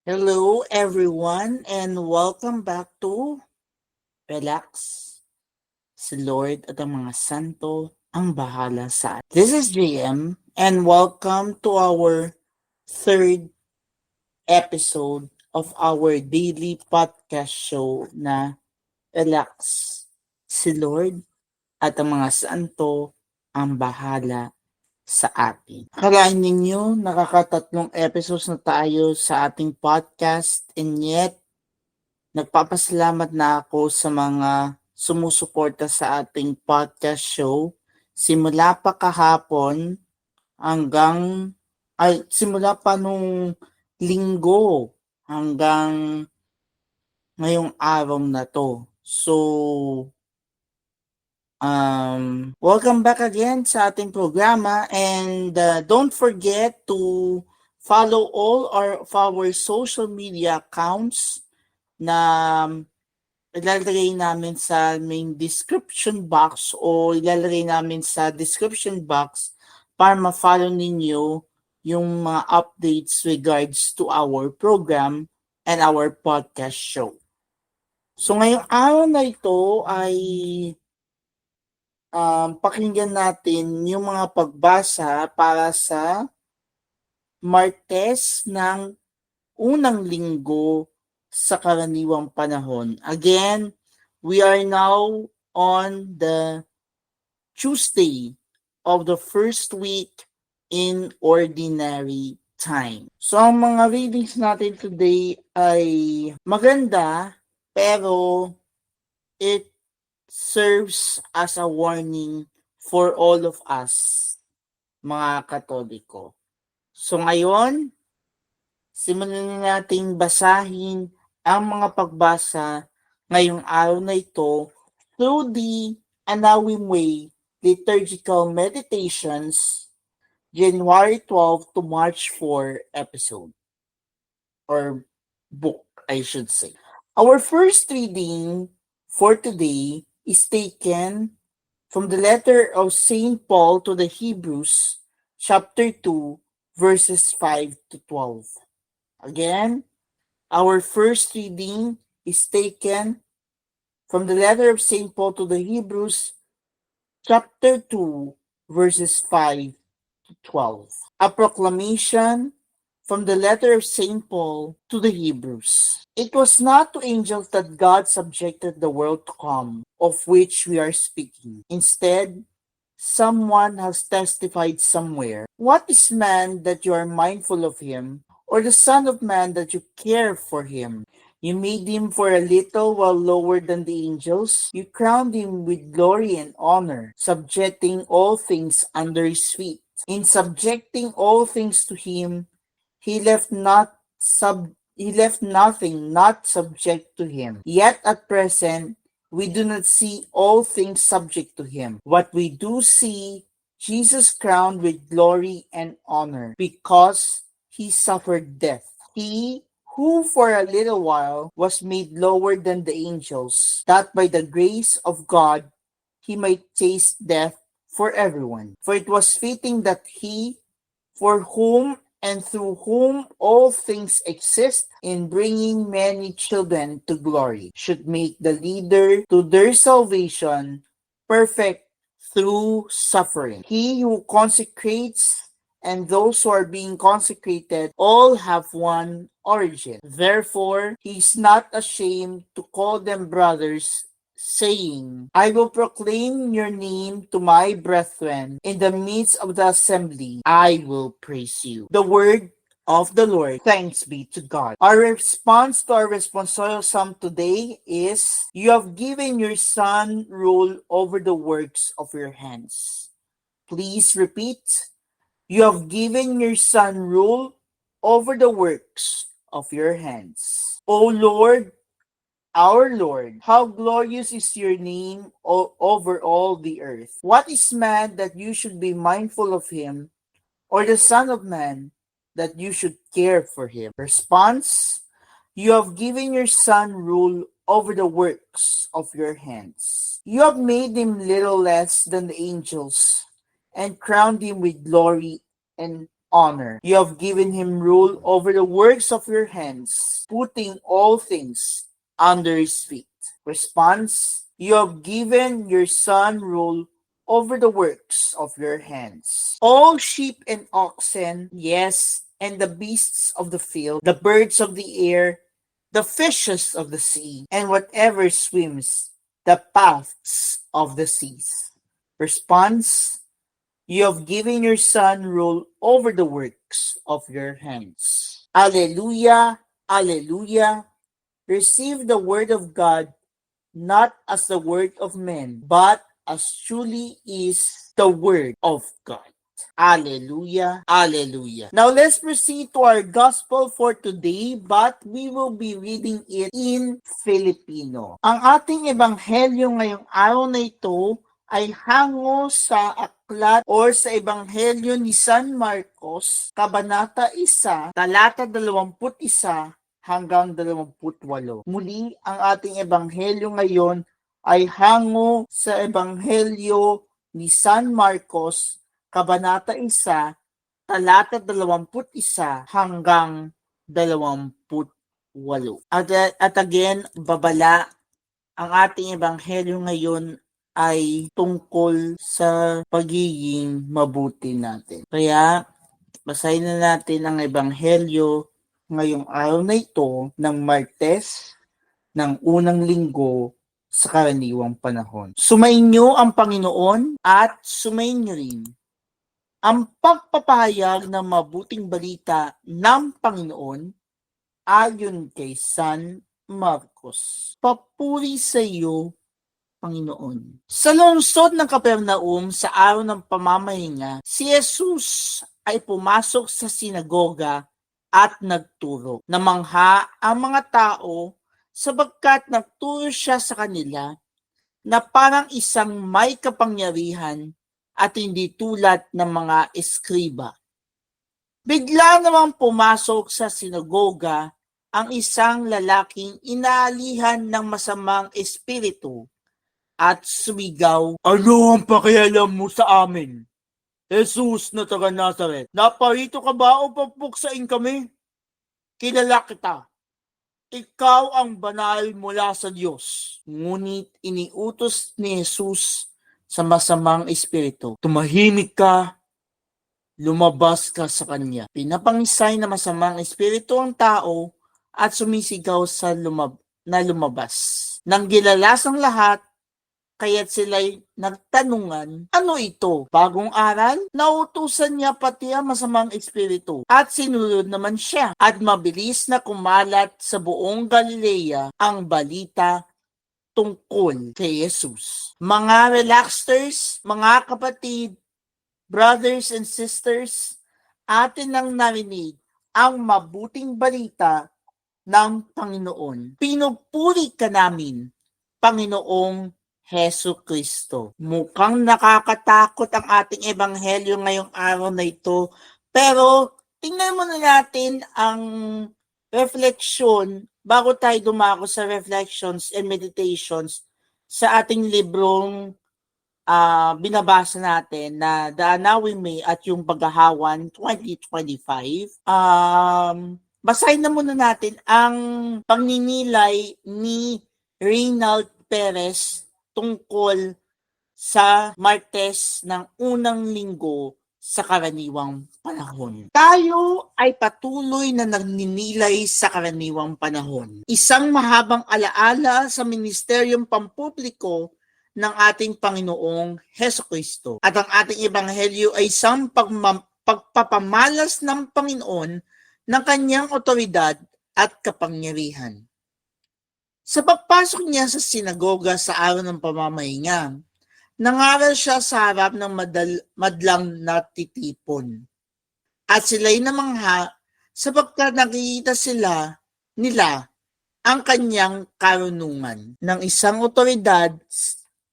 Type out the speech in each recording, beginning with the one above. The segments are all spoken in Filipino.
Hello, everyone, and welcome back to Relax. Si Lord at ang mga santo ang bahala sa atin. This is JM, and welcome to our third episode of our daily podcast show na Relax. Si Lord at ang mga santo ang bahala sa atin. Akalain ninyo, nakakatatlong episodes na tayo sa ating podcast, and yet nagpapasalamat na ako sa mga sumusuporta sa ating podcast show. Simula pa kahapon hanggang, simula pa nung linggo hanggang ngayong araw na to. So, welcome back again sa ating programa, and don't forget to follow all of our social media accounts na ilalagay namin sa main description box o ilalagay namin sa description box para ma-follow ninyo yung mga updates regards to our program and our podcast show. So ngayong araw na ito ay pakinggan natin yung mga pagbasa para sa Martes ng unang linggo sa karaniwang panahon. Again, we are now on the Tuesday of the first week in ordinary time. So, ang mga readings natin today ay maganda, pero it serves as a warning for all of us, mga Katoliko. So, ngayon, simulan na nating basahin ang mga pagbasa ngayong araw na ito through the Anawim Way Liturgical Meditations January 12 to March 4 episode or book, I should say. Our first reading for today is taken from the letter of St. Paul to the Hebrews, chapter 2, verses 5 to 12. Again, our first reading is taken from the letter of St. Paul to the Hebrews, chapter 2, verses 5 to 12. A proclamation from the letter of St. Paul to the Hebrews. It was not to angels that God subjected the world to come, of which we are speaking. Instead, someone has testified somewhere. What is man that you are mindful of him, or the Son of Man that you care for him? You made him for a little while lower than the angels. You crowned him with glory and honor, subjecting all things under his feet. In subjecting all things to him, he left nothing not subject to him. Yet at present we do not see all things subject to him. What we do see, Jesus crowned with glory and honor, because he suffered death. He who for a little while was made lower than the angels, that by the grace of God he might taste death for everyone. For it was fitting that he, for whom and through whom all things exist, in bringing many children to glory, should make the leader to their salvation perfect through suffering. He who consecrates and those who are being consecrated all have one origin. Therefore, he is not ashamed to call them brothers, saying, I will proclaim your name to my brethren. In the midst of the assembly, I will praise you. The word of the Lord. Thanks be to God. Our response to our responsorial psalm today is, you have given your Son rule over the works of your hands. Please repeat, you have given your Son rule over the works of your hands. O Lord, our Lord, how glorious is your name over all the earth. What is man that you should be mindful of him, or the Son of Man that you should care for him? Response, you have given your Son rule over the works of your hands. You have made him little less than the angels, and crowned him with glory and honor. You have given him rule over the works of your hands, putting all things under his feet. Response: you have given your son rule over the works of your hands. All sheep and oxen, yes, and the beasts of the field, the birds of the air, the fishes of the sea, and whatever swims the paths of the seas. Response: you have given your son rule over the works of your hands. Alleluia, alleluia. Receive the word of God not as the word of men, but as truly is the word of God. Alleluia, alleluia. Now let's proceed to our gospel for today, but we will be reading it in Filipino. Ang ating ebanghelyo ngayong araw na ito ay hango sa aklat or sa ebanghelyo ni San Marcos, kabanata 1, talata 21 hanggang 28. Muli, ang ating ebanghelyo ngayon ay hango sa ebanghelyo ni San Marcos, kabanata 1, talata 21 hanggang 28. At again, babala, ang ating ebanghelyo ngayon ay tungkol sa pagiging mabuti natin. Kaya, basahin na natin ang ebanghelyo ngayong araw na ito ng Martes ng unang linggo sa karaniwang panahon. Sumainyo ang Panginoon at sumainyo rin ang pagpapahayag ng mabuting balita ng Panginoon ayon kay San Marcos. Papuri sa iyo, Panginoon. Sa lungsod ng Capernaum sa araw ng pamamahinga, si Jesus ay pumasok sa sinagoga at nagturo. Namangha ang mga tao sabagkat nagturo siya sa kanila na parang isang may kapangyarihan at hindi tulad ng mga eskriba. Bigla namang pumasok sa sinagoga ang isang lalaking inaalihan ng masamang espiritu at sumigaw, "Ano ang pakialam mo sa amin, Jesus na taga Nazaret? Naparito ka ba o papuksain kami? Kilala kita. Ikaw ang banal mula sa Diyos." Ngunit iniutos ni Jesus sa masamang espiritu, "Tumahimik ka, lumabas ka sa kanya." Pinapangisay na masamang espiritu ang tao at sumisigaw na lumabas. Nang gilalas ang lahat, kaya't sila'y nagtanungan, "Ano ito? Bagong aral?" Nautusan niya pati ang masamang espiritu at sinunod naman siya. At mabilis na kumalat sa buong Galilea ang balita tungkol kay Jesus. Mga relaxers, mga kapatid, brothers and sisters, atin nang narinig ang mabuting balita ng Panginoon. Pinupuri ka namin, Panginoong Hesu Kristo. Mukhang nakakatakot ang ating ebanghelyo ngayong araw na ito, pero tingnan muna natin ang refleksyon bago tayo dumako sa reflections and meditations sa ating librong binabasa natin na The Annawing May at yung Paghahawan 2025. Basahin na muna natin ang pagninilay ni Reynald Perez tungkol sa Martes ng unang linggo sa karaniwang panahon. Tayo ay patuloy na nagninilay sa karaniwang panahon. Isang mahabang alaala sa ministeryong pampubliko ng ating Panginoong Hesukristo. At ang ating ebanghelyo ay isang pagpapamalas ng Panginoon ng kanyang otoridad at kapangyarihan. Sa pagpasok niya sa sinagoga sa araw ng pamamahinga, nangaral siya sa harap ng madlang natitipon. At sila'y namangha sapagkat nakikita nila ang kanyang karunungan ng isang otoridad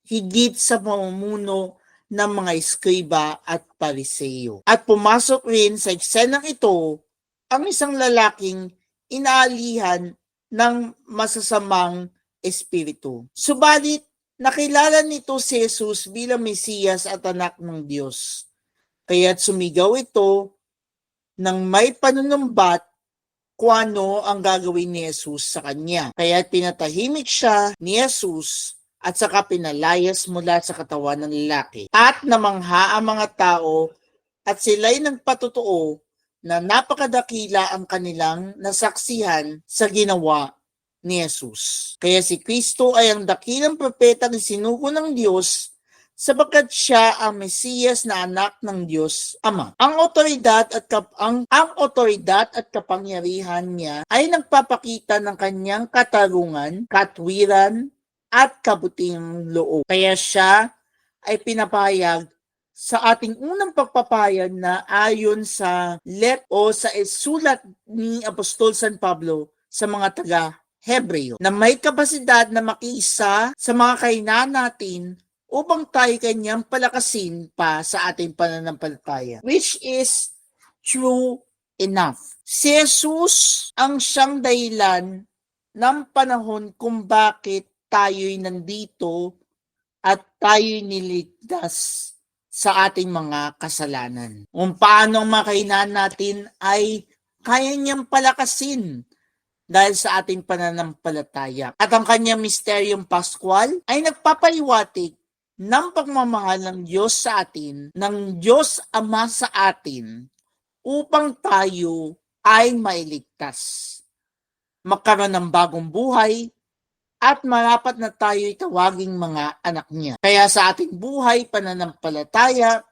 higit sa pamumuno ng mga eskriba at pariseyo. At pumasok rin sa eksenang ito ang isang lalaking inaalihan ng masasamang espiritu. Subalit, nakilala nito si Jesus bilang Mesiyas at anak ng Diyos. Kaya't sumigaw ito, ng may panunumbat kung ano ang gagawin ni Jesus sa kanya. Kaya pinatahimik siya ni Jesus at saka pinalayas mula sa katawan ng lalaki. At namangha ang mga tao at sila'y nagpatotoo na napakadakila ang kanilang nasaksihan sa ginawa ni Jesus. Kaya si Kristo ay ang dakilang propetang isinugo ng Diyos sapagkat siya ang Mesiyas na anak ng Diyos Ama. Ang otoridad at kapangyarihan niya ay nagpapakita ng kanyang katarungan, katwiran, at kabuting loob. Kaya siya ay pinapahayag sa ating unang pagpapahayag na ayon sa sulat ni Apostol San Pablo sa mga taga-Hebreo na may kapasidad na makiisa sa mga kahinaan natin upang tayo kanyang palakasin pa sa ating pananampalataya, which is true enough. Si Jesus ang siyang dahilan ng panahon kung bakit tayo'y nandito at tayo'y niligtas sa ating mga kasalanan. Kung paano ang mga kahinaan natin ay kaya niyang palakasin dahil sa ating pananampalataya. At ang kanyang misteryong Pascual ay nagpapaliwatig ng pagmamahal ng Diyos sa atin, ng Diyos Ama sa atin, upang tayo ay mailigtas, magkaroon ng bagong buhay, at marapat na tayo'y tawaging mga anak niya. Kaya sa ating buhay, pananampalataya,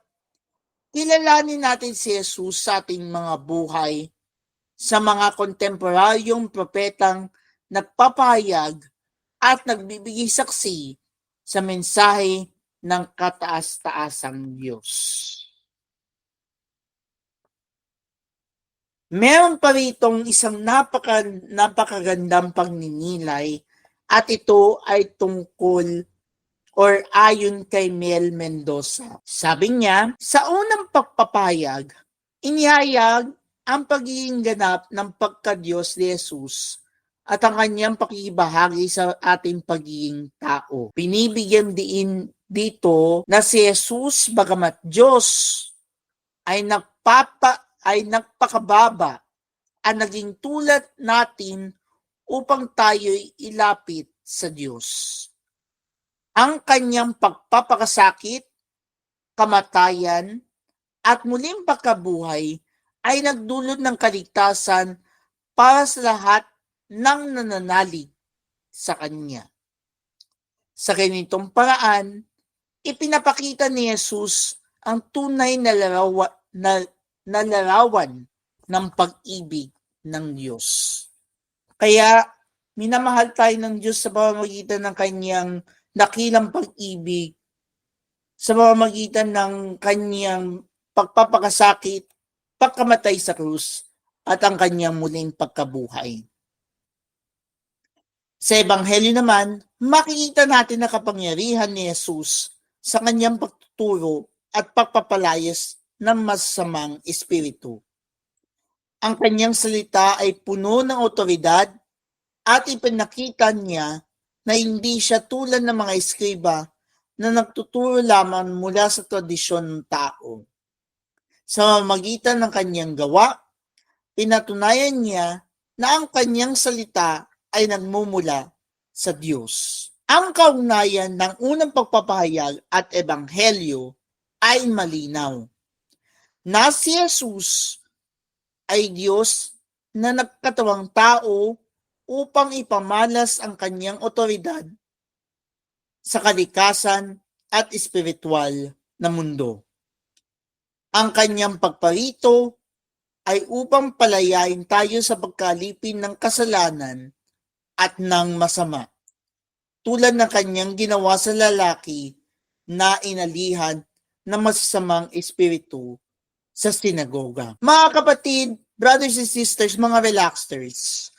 kilalanin natin si Jesus sa ating mga buhay, sa mga kontemporaryong propetang nagpapahayag at nagbibigay saksi sa mensahe ng kataas-taasang Diyos. Meron pa ritong isang napakagandang pagninilay at ito ay tungkol or ayon kay Mel Mendoza. Sabi niya, sa unang pagpapahayag, inihayag ang pagiging ganap ng pagka-Diyos ni Jesus at ang kanyang pakikibahagi sa ating pagiging tao. Binibigyan din dito na si Jesus, bagamat Diyos, ay nagpakababa at naging tulad natin upang tayo'y ilapit sa Diyos. Ang kanyang pagpapakasakit, kamatayan, at muling pagkabuhay ay nagdulot ng kaligtasan para sa lahat ng nananalig sa kanya. Sa ganitong paraan, ipinapakita ni Jesus ang tunay na larawan ng pag-ibig ng Diyos. Kaya, minamahal tayo ng Diyos sa pamamagitan ng kanyang dakilang pag-ibig, sa pamamagitan ng kanyang pagpapakasakit, pagkamatay sa krus, at ang kanyang muling pagkabuhay. Sa Ebanghelyo naman, makikita natin na kapangyarihan ni Jesus sa kanyang pagtuturo at pagpapalayas ng masasamang espiritu. Ang kanyang salita ay puno ng otoridad at ipinakita niya na hindi siya tulad ng mga eskriba na nagtuturo lamang mula sa tradisyon ng tao. Sa pamamagitan ng kanyang gawa, pinatunayan niya na ang kanyang salita ay nagmumula sa Diyos. Ang kaugnayan ng unang pagpapahayag at ebanghelyo ay malinaw. Na si Jesus ay Diyos na nagkatawang tao upang ipamalas ang kanyang otoridad sa kalikasan at espiritual na mundo. Ang kanyang pagparito ay upang palayain tayo sa pagkalipin ng kasalanan at ng masama, tulad ng kanyang ginawa sa lalaki na inalihan ng masasamang espiritu sa sinagoga. Mga kapatid, brothers and sisters, mga relaxers,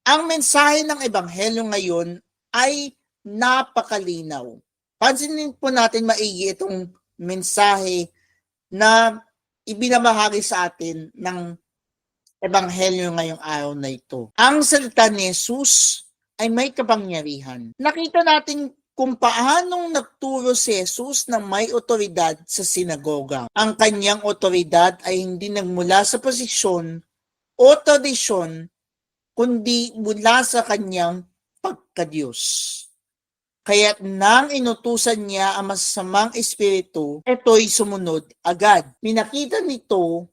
ang mensahe ng ebanghelyo ngayon ay napakalinaw. Pansinin po natin maigi itong mensahe na ibinabahagi sa atin ng ebanghelyo ngayong araw na ito. Ang salita ni Jesus ay may kapangyarihan. Nakita natin kung paanong nagturo si Jesus ng may otoridad sa sinagoga. Ang kanyang otoridad ay hindi nagmula sa posisyon o tradisyon, kundi mula sa kanyang pagkadiyos. Kaya't nang inutusan niya ang masasamang espiritu, ito'y sumunod agad. Pinakita nito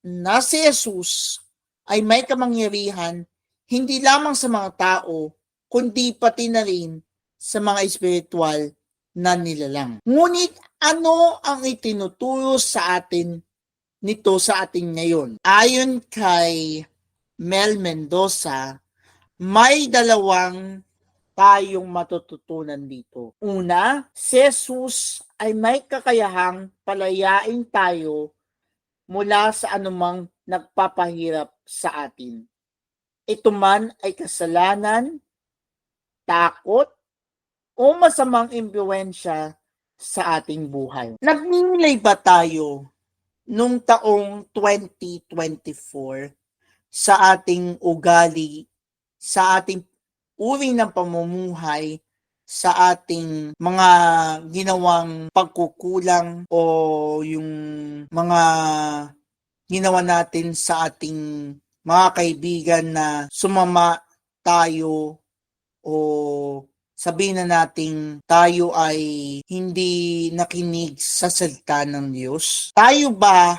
na si Jesus ay may kamangyarihan hindi lamang sa mga tao, kundi pati na rin sa mga espiritual na nilalang. Ngunit ano ang itinuturo sa atin nito sa atin ngayon? Ayon kay Mel Mendoza, may dalawang tayong matututunan dito. Una, si Jesus ay may kakayahang palayain tayo mula sa anumang nagpapahirap sa atin. Ito man ay kasalanan, takot, o masamang impluwensya sa ating buhay. Nagnilay ba tayo nung taong 2024 sa ating ugali, sa ating uri ng pamumuhay, sa ating mga ginawang pagkukulang o yung mga ginawa natin sa ating mga kaibigan na sumama tayo o sabihin na nating tayo ay hindi nakinig sa salita ng Diyos? Tayo ba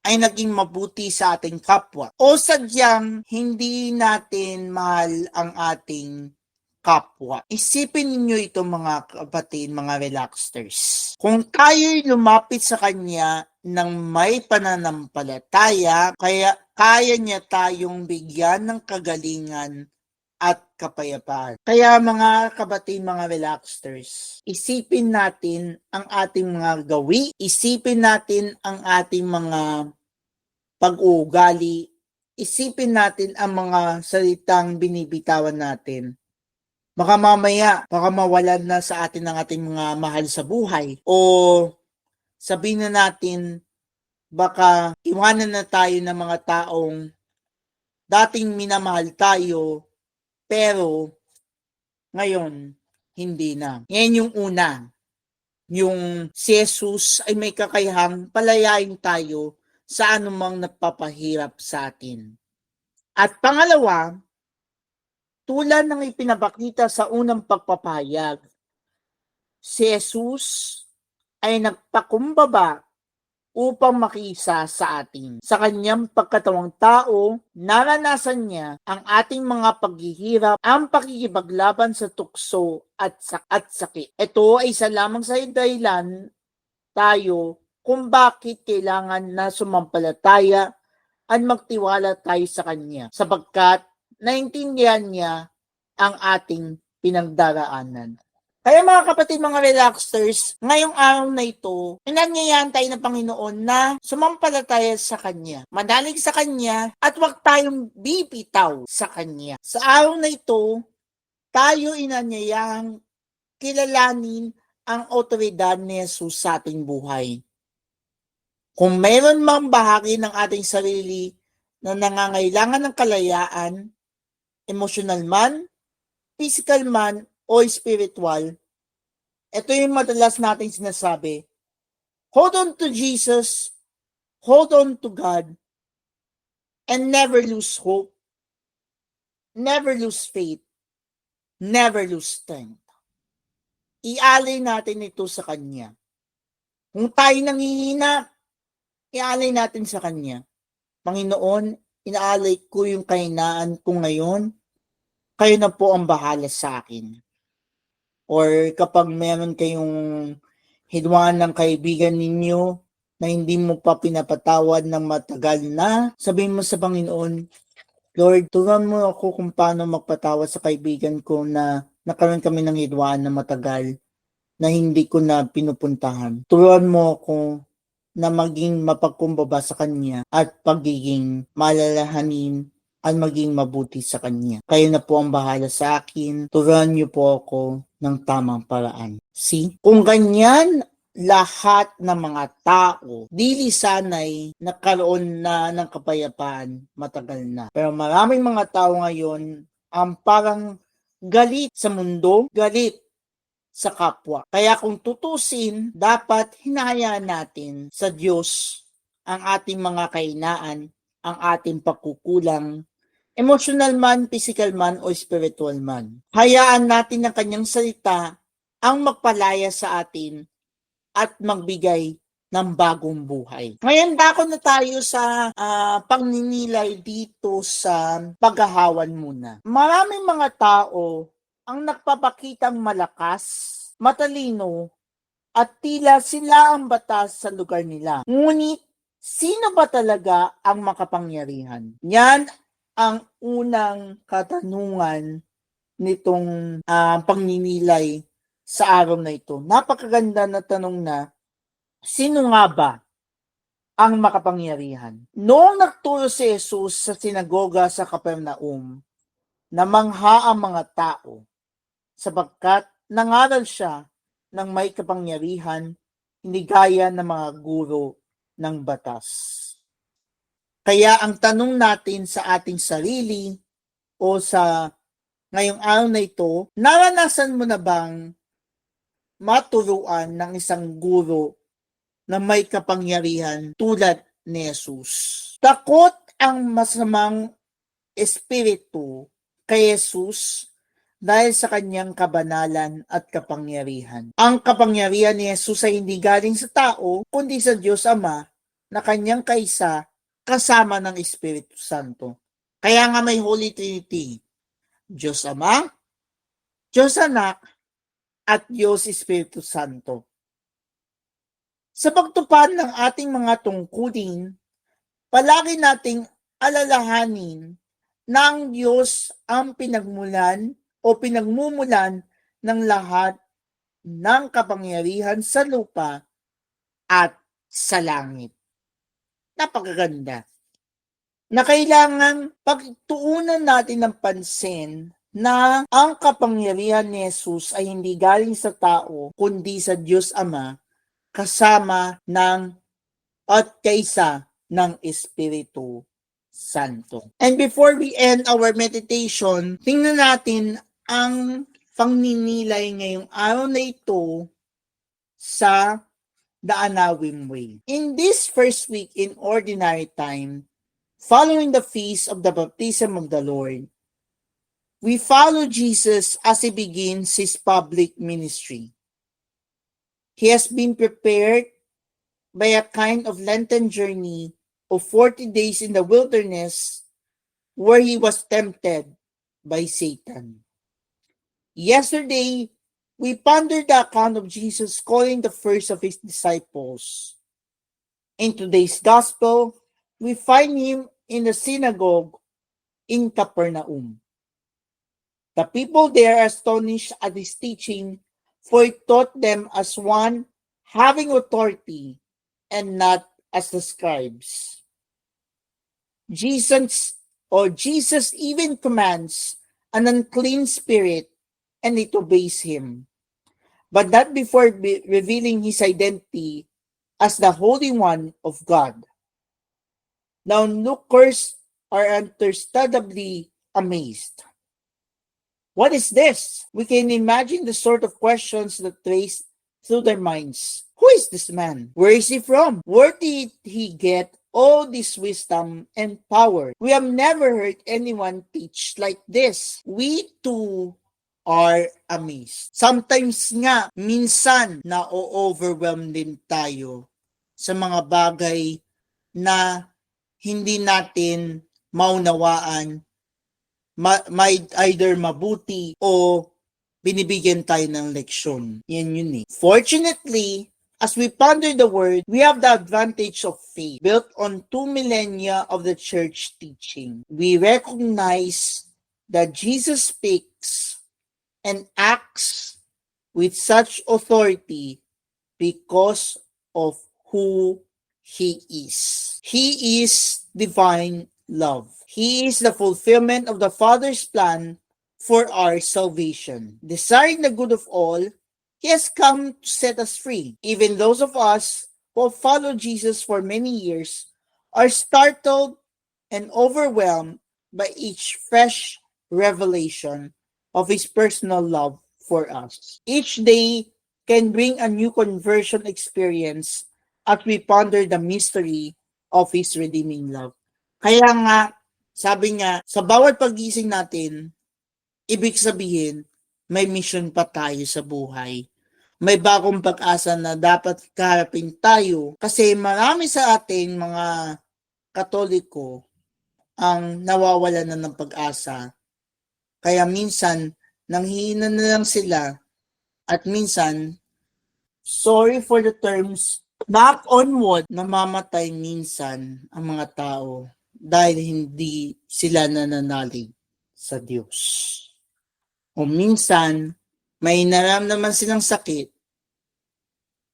ay naging mabuti sa ating kapwa? O sadyang hindi natin mahal ang ating kapwa? Isipin ninyo ito mga kapatid, mga relaxers. Kung tayo'y lumapit sa Kanya ng may pananampalataya, kaya niya tayong bigyan ng kagalingan at kapayapaan. Kaya mga kapatid, mga relaxers, isipin natin ang ating mga gawi, isipin natin ang ating mga pag-uugali, isipin natin ang mga salitang binibitawan natin. Baka mamaya, baka mawalan na sa atin ang ating mga mahal sa buhay. O sabihin na natin, baka iwanan na tayo ng mga taong dating minamahal tayo, pero ngayon, hindi na. Yan yung una. Yung si Jesus ay may kakayahang palayain tayo sa anumang nagpapahirap sa atin. At pangalawa, tulad ng ipinapakita sa unang pagpapahayag, si Jesus ay nagpakumbaba upang makiisa sa atin. Sa kanyang pagkatawang tao, naranasan niya ang ating mga paghihirap, ang pakikipaglaban sa tukso at sakit. Ito ay isa lamang sa dahilan tayo kung bakit kailangan na sumampalataya at magtiwala tayo sa Kanya, sapagkat naintindihan niya ang ating pinagdaraanan. Kaya mga kapatid, mga relaxers, ngayong araw na ito, inanyayahan tayo ng Panginoon na sumampalataya sa Kanya, manalig sa Kanya, at huwag tayong bibitaw sa Kanya. Sa araw na ito, tayo inanyayahang kilalanin ang otoridad ni Jesus sa ating buhay. Kung mayroon mang bahagi ng ating sarili na nangangailangan ng kalayaan, emosyonal man, physical man, o spiritual, ito yung madalas natin sinasabi, hold on to Jesus, hold on to God, and never lose hope, never lose faith, never lose strength. Ialay natin ito sa Kanya. Kung tayo nanghihina, ialay natin sa Kanya. Panginoon, inaalay ko yung kahinaan ko ngayon, kayo na po ang bahala sa akin. Or kapag meron kayong hidwaan ng kaibigan ninyo na hindi mo pa pinapatawad ng matagal na, sabihin mo sa Panginoon, Lord, turuan mo ako kung paano magpatawad sa kaibigan ko na nakaroon kami ng hidwaan na matagal na hindi ko na pinupuntahan. Turuan mo ako na maging mapagkumbaba sa Kanya at pagiging malalahanin at maging mabuti sa Kanya. Kayo na po ang bahala sa akin. Turuan niyo po ako ng tamang paraan. See? Kung ganyan lahat ng mga tao, dili sanay nagkaroon na ng kapayapaan matagal na. Pero maraming mga tao ngayon ang parang galit sa mundo, galit sa kapwa. Kaya kung tutusin, dapat hinahayaan natin sa Diyos ang ating mga kahinaan, ang ating pagkukulang, emotional man, physical man, o spiritual man. Hayaan natin ng kanyang salita ang magpalaya sa atin at magbigay ng bagong buhay. Ngayon, dako na tayo sa pagninilay dito sa paghahawan muna. Maraming mga tao ang nagpapakitang malakas, matalino, at tila sila ang batas sa lugar nila. Ngunit, sino ba talaga ang makapangyarihan? Yan ang unang katanungan nitong pagninilay sa araw na ito. Napakaganda na tanong na, sino nga ba ang makapangyarihan? Noong nagturo si Jesus sa sinagoga sa Capernaum, namangha ang mga tao sapagkat nangaral siya ng may kapangyarihan, hindi gaya ng mga guro ng batas. Kaya ang tanong natin sa ating sarili o sa ngayong araw na ito, naranasan mo na bang maturuan ng isang guro na may kapangyarihan tulad ni Jesus? Takot ang masamang espiritu kay Jesus dahil sa kanyang kabanalan at kapangyarihan. Ang kapangyarihan ni Jesus ay hindi galing sa tao, kundi sa Diyos Ama na kanyang kaisa kasama ng Espiritu Santo. Kaya nga may Holy Trinity, Diyos Ama, Diyos Anak, at Diyos Espiritu Santo. Sa pagtupad ng ating mga tungkulin, palagi nating alalahanin na ang Diyos ang pinagmulan o pinagmumulan ng lahat ng kapangyarihan sa lupa at sa langit. Napakaganda. Na kailangan pagtuunan natin ng pansin na ang kapangyarihan ni Jesus ay hindi galing sa tao, kundi sa Diyos Ama, kasama ng at kaisa ng Espiritu Santo. And before we end our meditation, tingnan natin ang pagninilay ngayong araw na ito sa The Anawim Way. In this first week in Ordinary Time, following the feast of the baptism of the Lord, we follow Jesus as he begins his public ministry. He has been prepared by a kind of Lenten journey of 40 days in the wilderness where he was tempted by Satan. Yesterday, we pondered the account of Jesus calling the first of his disciples. In today's gospel, we find him in the synagogue in Capernaum. The people there are astonished at his teaching, for he taught them as one having authority and not as the scribes. Jesus even commands an unclean spirit and it obeys him, but not before revealing his identity as the Holy One of God. Now lookers are understandably amazed. What is this? We can imagine the sort of questions that race through their minds. Who is this man? Where is he from? Where did he get all this wisdom and power? We have never heard anyone teach like this. We too are amazed. Sometimes nga, minsan na-overwhelm din tayo sa mga bagay na hindi natin maunawaan, may either mabuti o binibigyan tayo ng leksyon. Yan yun eh. Fortunately, as we ponder the word, we have the advantage of faith built on 2 millennia of the church teaching. We recognize that Jesus speaks and acts with such authority because of who he is. He is divine love. He is the fulfillment of the Father's plan for our salvation. Desiring the good of all, he has come to set us free. Even those of us who have followed Jesus for many years are startled and overwhelmed by each fresh revelation of His personal love for us. Each day can bring a new conversion experience as we ponder the mystery of His redeeming love. Kaya nga, sabi nga, sa bawat pagising natin, ibig sabihin, may mission pa tayo sa buhay. May bagong pag-asa na dapat kaharapin tayo kasi marami sa ating mga Katoliko ang nawawalan na ng pag-asa. Kaya minsan, nanghihina na lang sila at minsan, sorry for the terms, knock on wood, namamatay minsan ang mga tao dahil hindi sila nananalig sa Diyos. O minsan, may naramdaman silang sakit,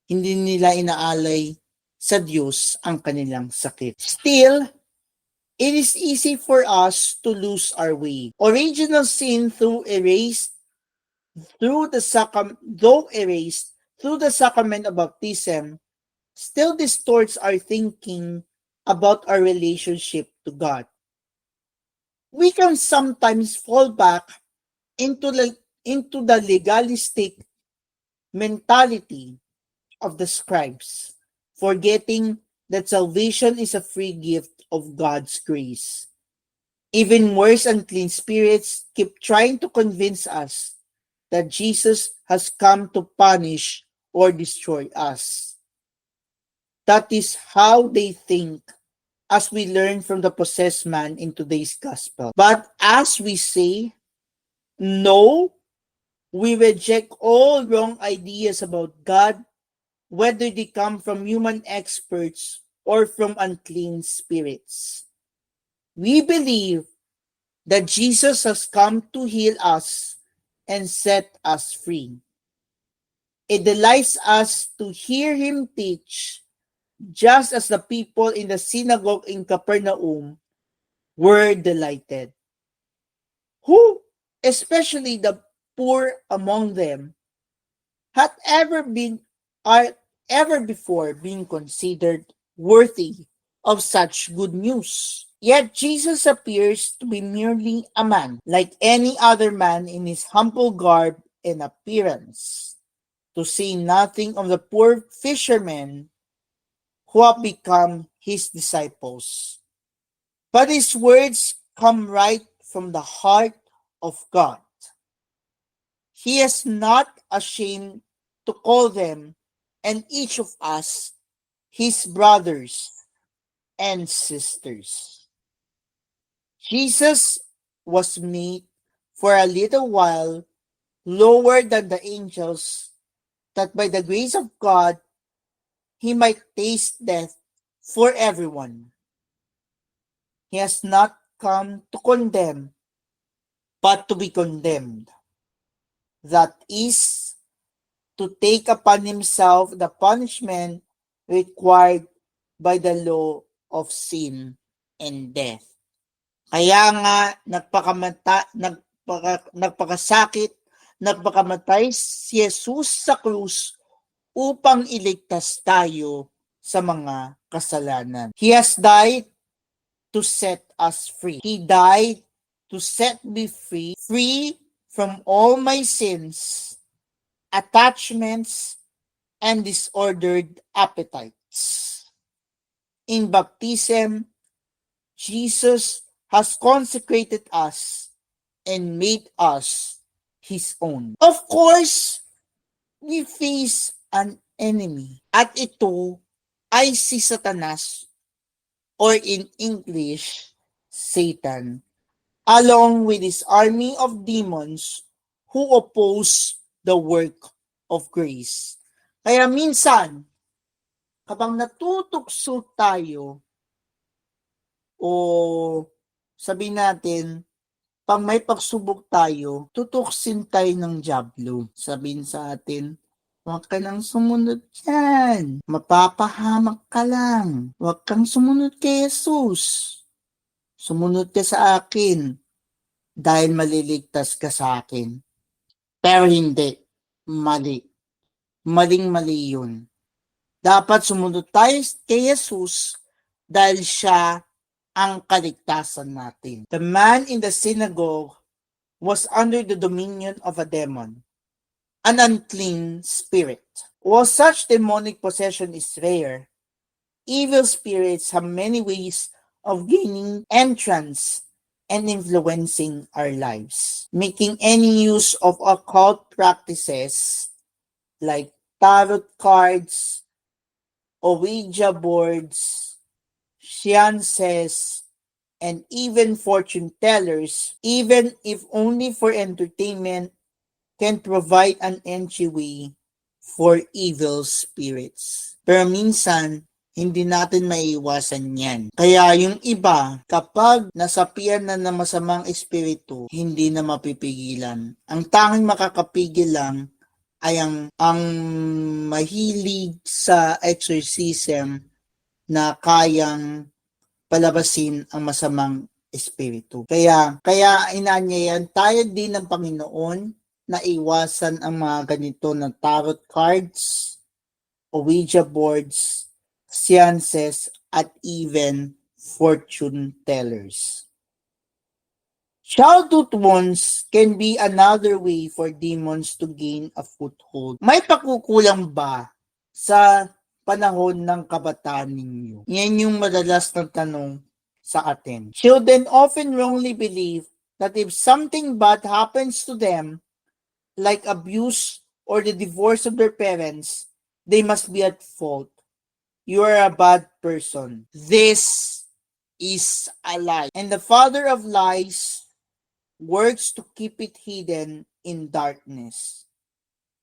hindi nila inaalay sa Diyos ang kanilang sakit. Still, it is easy for us to lose our way. Original sin though erased through the sacrament of baptism still distorts our thinking about our relationship to God. We can sometimes fall back into the legalistic mentality of the scribes, forgetting that salvation is a free gift of God's grace. Even worse, unclean spirits keep trying to convince us that Jesus has come to punish or destroy us. That is how they think, as we learn from the possessed man in today's gospel. But as we say, no, we reject all wrong ideas about God, whether they come from human experts or from unclean spirits. We believe that Jesus has come to heal us and set us free. It delights us to hear Him teach, just as the people in the synagogue in Capernaum were delighted. Who, especially the poor among them, had ever before been considered worthy of such good news? Yet Jesus appears to be merely a man, like any other man in his humble garb and appearance, to say nothing of the poor fishermen who have become his disciples. But his words come right from the heart of God. He is not ashamed to call them and each of us his brothers and sisters. Jesus was made for a little while lower than the angels, that by the grace of God he might taste death for everyone. He has not come to condemn, but to be condemned. That is, to take upon himself the punishment required by the law of sin and death. Kaya nga nagpakamatay si Jesus sa krus upang iligtas tayo sa mga kasalanan. He has died to set us free. He died to set me free from all my sins, attachments, and disordered appetites. In baptism, Jesus has consecrated us and made us His own. Of course, we face an enemy. At ito ay si Satanas, or in English, Satan, along with his army of demons who oppose the work of grace. Kaya minsan, kapag natutukso tayo, o sabihin natin, pag may pagsubok tayo, tutuksin tayo ng dyablo. Sabihin sa atin, huwag ka nang sumunod yan. Mapapahamak ka lang. Huwag kang sumunod kay Jesus. Sumunod ka sa akin dahil maliligtas ka sa akin. Pero hindi. Mali. Maling-mali yun. Dapat sumunod tayo kay Jesus dahil siya ang kaligtasan natin. The man in the synagogue was under the dominion of a demon, an unclean spirit. While such demonic possession is rare, evil spirits have many ways of gaining entrance and influencing our lives. Making any use of occult practices like tarot cards, Ouija boards, seances, and even fortune tellers, even if only for entertainment, can provide an entryway for evil spirits. Pero minsan, hindi natin maiiwasan yan. Kaya yung iba, kapag nasapian na ng masamang espiritu, hindi na mapipigilan. Ang tanging makakapigil lang ay ang mahilig sa exorcism na kayang palabasin ang masamang espiritu. Kaya inanyayan tayo din ng Panginoon na iwasan ang mga ganito na tarot cards, Ouija boards, seances, at even fortune tellers. Childhood wounds can be another way for demons to gain a foothold. May pakukulang ba sa panahon ng kabataan ninyo? Yan yung madalas na tanong sa atin. Children often wrongly believe that if something bad happens to them, like abuse or the divorce of their parents, they must be at fault. You are a bad person. This is a lie. And the father of lies works to keep it hidden in darkness,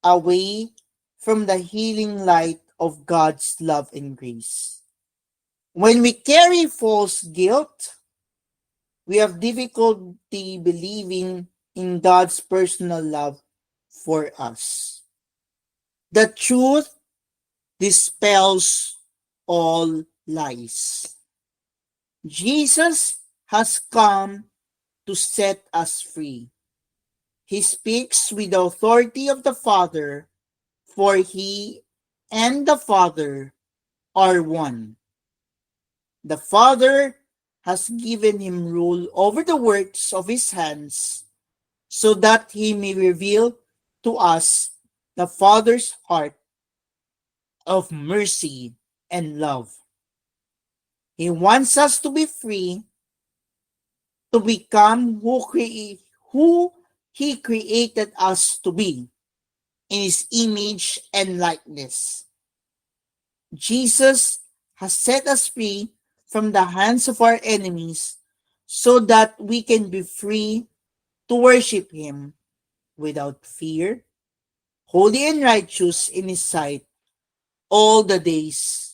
away from the healing light of God's love and grace. When we carry false guilt, we have difficulty believing in God's personal love for us. The truth dispels all lies. Jesus has come to set us free. He speaks with the authority of the Father, for He and the Father are one. The Father has given Him rule over the works of His hands, so that He may reveal to us the Father's heart of mercy and love. He wants us to be free, to become who He created us to be, in His image and likeness. Jesus has set us free from the hands of our enemies so that we can be free to worship Him without fear, holy and righteous in His sight all the days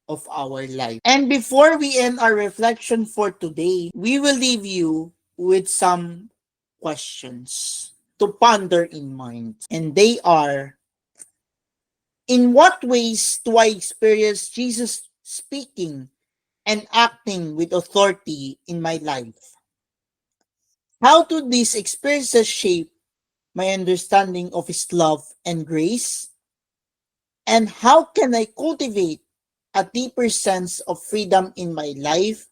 of our life. And before we end our reflection for today, we will leave you with some questions to ponder in mind. And they are, in what ways do I experience Jesus speaking and acting with authority in my life? How do these experiences shape my understanding of His love and grace? And how can I cultivate a deeper sense of freedom in my life,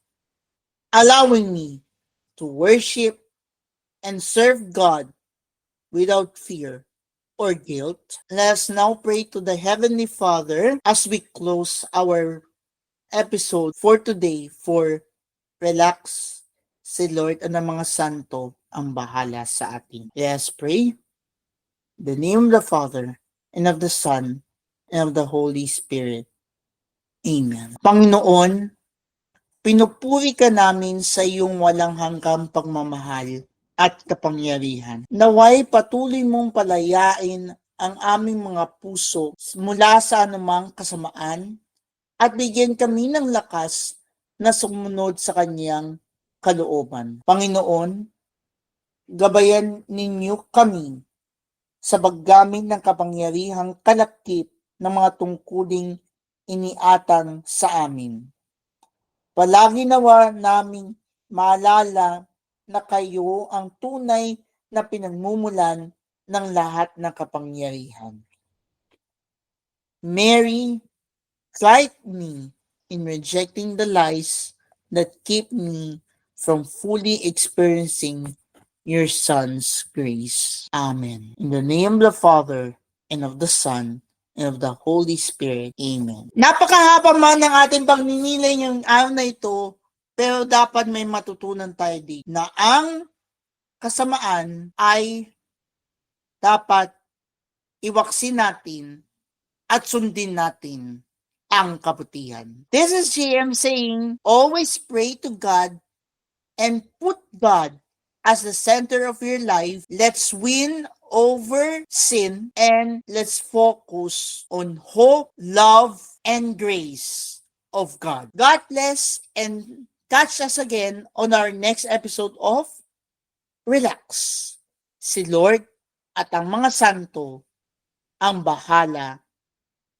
allowing me to worship and serve God without fear or guilt? Let us now pray to the Heavenly Father as we close our episode for today for Relax. Si Lord at ng mga santo ang bahala sa atin. Let us pray. In the name of the Father, and of the Son, and of the Holy Spirit. Amen. Panginoon, pinupuri ka namin sa iyong walang hanggang pagmamahal at kapangyarihan. Naway patuloy mong palayain ang aming mga puso mula sa anumang kasamaan at bigyan kami ng lakas na sumunod sa kanyang kalooban. Panginoon, gabayan ninyo kami sa paggamit ng kapangyarihang kalakip ng mga tungkuling iniatang sa amin. Palagi nawa naming maalala na kayo ang tunay na pinagmumulan ng lahat ng kapangyarihan. Mary, guide me in rejecting the lies that keep me from fully experiencing your Son's grace. Amen. In the name of the Father, and of the Son, and of the Holy Spirit. Amen. Napakahaba man ng ating pagninilay ngayong araw na ito, pero dapat may matutunan tayo dito na ang kasamaan ay dapat iwaksin natin at sundin natin ang kabutihan. This is JM saying, always pray to God and put God as the center of your life. Let's win over sin and let's focus on hope, love, and grace of God. God bless and catch us again on our next episode of Relax. Si Lord at ang mga santo ang bahala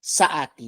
sa atin.